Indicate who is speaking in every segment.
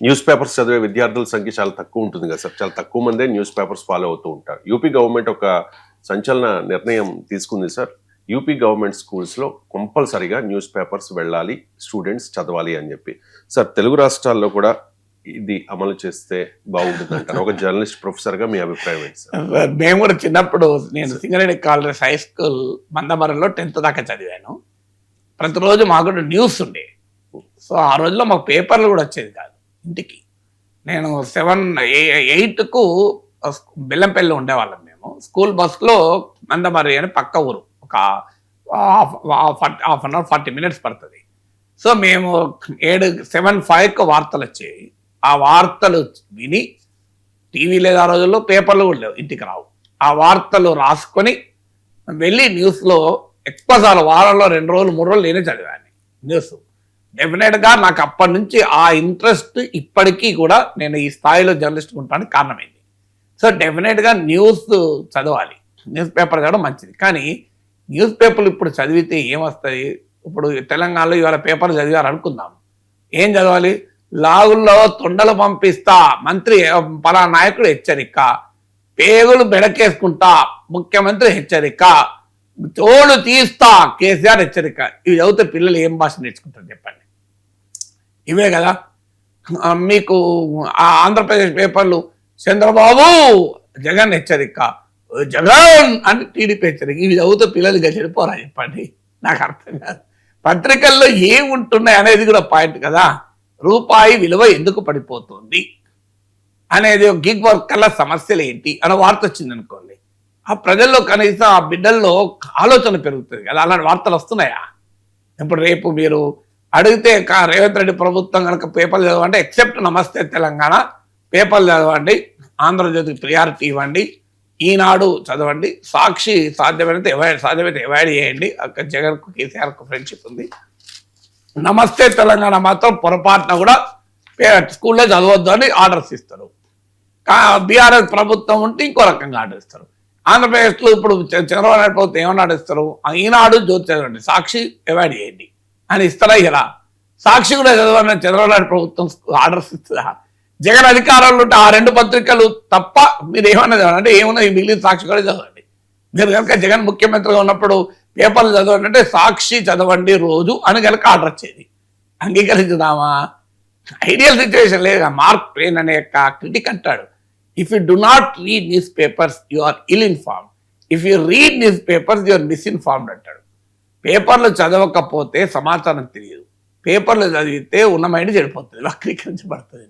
Speaker 1: News papers చదివే విద్యార్థుల సంఖ్య చాలా తక్కువ ఉంటుంది కదా సార్. చాలా తక్కువ మందే న్యూస్ పేపర్స్ ఫాలో అవుతూ ఉంటారు. యూపీ గవర్నమెంట్ ఒక సంచలన నిర్ణయం తీసుకుంది సార్. యూపీ గవర్నమెంట్ స్కూల్స్లో కంపల్సరీగా న్యూస్ పేపర్స్ వెళ్ళాలి, స్టూడెంట్స్ చదవాలి అని చెప్పి. సార్, తెలుగు రాష్ట్రాల్లో కూడా ఇది అమలు చేస్తే బాగుంటుంది అంటారు. ఒక జర్నలిస్ట్ ప్రొఫెసర్గా మీ అభిప్రాయం ఏంటి సార్?
Speaker 2: మేము కూడా చిన్నప్పుడు నేను సింగరేణి కాలేజ్ హై స్కూల్ మందమరంలో 10th దాకా చదివాను. ప్రతిరోజు మాకు కూడా న్యూస్ ఉండే. సో ఆ రోజుల్లో మాకు పేపర్లు కూడా వచ్చేది కాదు ఇంటికి. నేను 8కు బెల్లంపల్లి ఉండేవాళ్ళం మేము. స్కూల్ బస్సులో మందమర్రి అని పక్క ఊరు, ఒక హాఫ్ అన్ అవర్ 40 minutes పడుతుంది. సో మేము 7:05కు వార్తలు వచ్చేవి. ఆ వార్తలు విని, టీవీ లేదు ఆ రోజుల్లో, పేపర్లు కూడా లేవు, ఇంటికి రావు. ఆ వార్తలు రాసుకొని వెళ్ళి న్యూస్లో ఎక్కువసార్లు వారంలో 2 రోజులు 3 రోజులు నేనే చదివాను న్యూస్. డెఫినెట్గా నాకు అప్పటి నుంచి ఆ ఇంట్రెస్ట్ ఇప్పటికీ కూడా నేను ఈ స్థాయిలో జర్నలిస్ట్ ఉండడానికి కారణమైంది. సో డెఫినెట్గా న్యూస్ చదవాలి, న్యూస్ పేపర్ చదవడం మంచిది. కానీ న్యూస్ పేపర్లు ఇప్పుడు చదివితే ఏమొస్తుంది? ఇప్పుడు తెలంగాణలో ఇవాళ పేపర్లు చదివారు అనుకుందాం, ఏం చదవాలి? లాగుల్లో తొండలు పంపిస్తా, మంత్రి పలా నాయకుడు హెచ్చరిక, పేగులు బెడకేసుకుంటా ముఖ్యమంత్రి హెచ్చరిక, తోడు తీస్తా కేసీఆర్ హెచ్చరిక. ఇవి చదివితే పిల్లలు ఏం భాష నేర్చుకుంటారు చెప్పండి? ఇవే కదా. మీకు ఆంధ్రప్రదేశ్ పేపర్లు చంద్రబాబు జగన్ హెచ్చరిక, జగన్ అని టీడీపీ హెచ్చరిక. ఇవి చదివితే పిల్లలు చెడిపోరా చెప్పండి? నాకు అర్థం కాదు. పత్రికల్లో ఏముంటున్నాయి అనేది కూడా పాయింట్ కదా. రూపాయి విలువ ఎందుకు పడిపోతుంది అనేది, గిగ్ వర్కర్ల సమస్యలు ఏంటి అనే వార్త వచ్చింది అనుకోండి, ఆ ప్రజల్లో కనీసం ఆ బిడ్డల్లో ఆలోచన పెరుగుతుంది కదా. అలాంటి వార్తలు వస్తున్నాయా? ఇప్పుడు రేపు మీరు అడిగితే రేవంత్ రెడ్డి ప్రభుత్వం కనుక పేపర్లు చదవండి, ఎక్సెప్ట్ నమస్తే తెలంగాణ పేపర్లు చదవండి, ఆంధ్రజ్యోతికి ప్రియారిటీ ఇవ్వండి, ఈనాడు చదవండి, సాక్షి సాధ్యమైతే అవాయిడ్ చేయండి. అక్కడ జగన్కు కేసీఆర్కు ఫ్రెండ్షిప్ ఉంది. నమస్తే తెలంగాణ మాత్రం పొరపాటున కూడా స్కూల్లో చదవద్దు అని ఆర్డర్స్ ఇస్తారు. బీఆర్ఎస్ ప్రభుత్వం ఉంటే ఇంకో రకంగా ఆర్డర్ ఇస్తారు. ఆంధ్రప్రదేశ్లో ఇప్పుడు చంద్రబాబు నాయుడు ప్రభుత్వం ఏమన్నా ఆర్డర్ ఇస్తారు? ఈనాడు జ్యోతి చదవండి, సాక్షి అవాయిడ్ చేయండి అని ఇస్తారా? ఇలా సాక్షి కూడా చదవని చంద్రబాబు నాయుడు ప్రభుత్వం ఆర్డర్స్ ఇస్తుందా? జగన్ అధికారంలో ఉంటే ఆ 2 పత్రికలు తప్ప మీరు ఏమన్నా చదవండి అంటే ఏమన్నా మిగిలిన సాక్షి కూడా చదవండి. మీరు కనుక జగన్ ముఖ్యమంత్రిగా ఉన్నప్పుడు పేపర్లు చదవండి అంటే సాక్షి చదవండి రోజు అని కనుక ఆర్డర్ వచ్చేది. అంగీకరించుదామా? ఐడియల్ సిచ్యువేషన్ లేదు. మార్క్ ట్వెయిన్ అనే క్రిటిక్ అంటాడు, if you do not read newspapers you are ill informed, if you read newspapers you are misinformed అంటాడు. పేపర్లు చదవకపోతే సమాచారం తెలియదు, పేపర్లు చదివితే ఉన్న మైండ్ చెడిపోతుంది, వక్రీకరించబడుతుంది.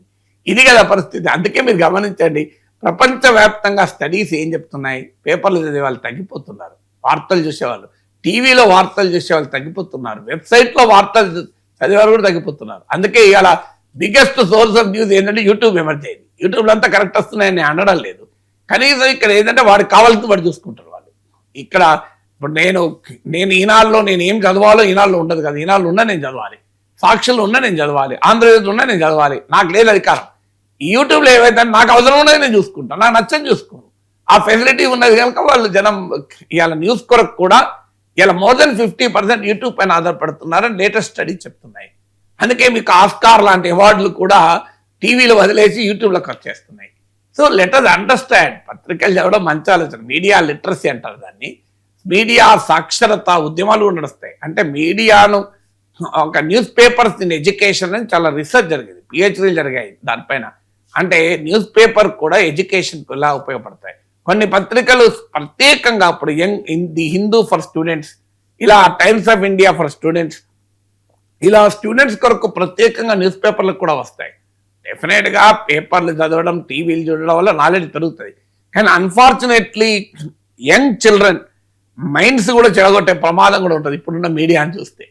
Speaker 2: ఇది కదా పరిస్థితి. అందుకే మీరు గమనించండి, ప్రపంచవ్యాప్తంగా స్టడీస్ ఏం చెప్తున్నాయి? పేపర్లు చదివే వాళ్ళు తగ్గిపోతున్నారు, వార్తలు చూసేవాళ్ళు, టీవీలో వార్తలు చూసేవాళ్ళు తగ్గిపోతున్నారు, వెబ్సైట్లో వార్తలు చదివేవాళ్ళు కూడా తగ్గిపోతున్నారు. అందుకే ఇవాళ బిగ్గెస్ట్ సోర్స్ ఆఫ్ న్యూస్ ఏంటంటే యూట్యూబ్ ఎమర్జ్ అయింది. యూట్యూబ్లో అంతా కరెక్ట్ వస్తున్నాయని నేను అనడం లేదు, కనీసం ఇక్కడ ఏంటంటే వాడికి కావాల్సింది వాడు చూసుకుంటారు వాళ్ళు. ఇక్కడ ఇప్పుడు నేను ఈనాడులో నేను ఏం చదవాలో ఈనాడులో ఉండదు కదా. ఈనాడులో ఉన్నా నేను చదవాలి, సాక్షులు ఉన్నా నేను చదవాలి, ఆంధ్రప్రదేశ్ ఉన్నా నేను చదవాలి. నాకు లేదు అధికారం. యూట్యూబ్లో ఏవైతే నాకు అవసరం ఉన్నది నేను చూసుకుంటాను, నాకు నచ్చని చూసుకోను. ఆ ఫెసిలిటీ ఉన్నది కనుక వాళ్ళు జనం ఇవాళ న్యూస్ కొరకు కూడా ఇలా మోర్ దెన్ 50% యూట్యూబ్ పైన ఆధారపడుతున్నారని లేటెస్ట్ స్టడీ చెప్తున్నాయి. అందుకే మీకు ఆస్కార్ లాంటి అవార్డులు కూడా టీవీలో వదిలేసి యూట్యూబ్లోకి వచ్చేస్తున్నాయి. సో లెట్ us అండర్స్టాండ్, పత్రికలు చదవడం మంచి ఆలోచన. మీడియా లిటరసీ అంటారు దాన్ని. మీడియా సాక్షరత ఉద్యమాలు కూడా నడుస్తాయి. అంటే మీడియాను ఒక న్యూస్ పేపర్స్ ఇన్ ఎడ్యుకేషన్ అని చాలా రీసెర్చ్ జరిగింది, పిహెచ్డీలు జరిగాయి దానిపైన. అంటే న్యూస్ పేపర్ కూడా ఎడ్యుకేషన్కు ఎలా ఉపయోగపడతాయి. కొన్ని పత్రికలు ప్రత్యేకంగా ఇప్పుడు ది హిందూ ఫర్ స్టూడెంట్స్, ఇలా times of India for students, ఇలా స్టూడెంట్స్ కొరకు ప్రత్యేకంగా న్యూస్ పేపర్లకు కూడా వస్తాయి. డెఫినెట్గా పేపర్లు చదవడం, టీవీలు చూడడం వల్ల నాలెడ్జ్ పెరుగుతుంది. కానీ అన్ఫార్చునేట్లీ యంగ్ చిల్డ్రన్ మైండ్స్ కూడా చెడగొట్టే ప్రమాదం కూడా ఉంటుంది ఇప్పుడున్న మీడియాని చూస్తే.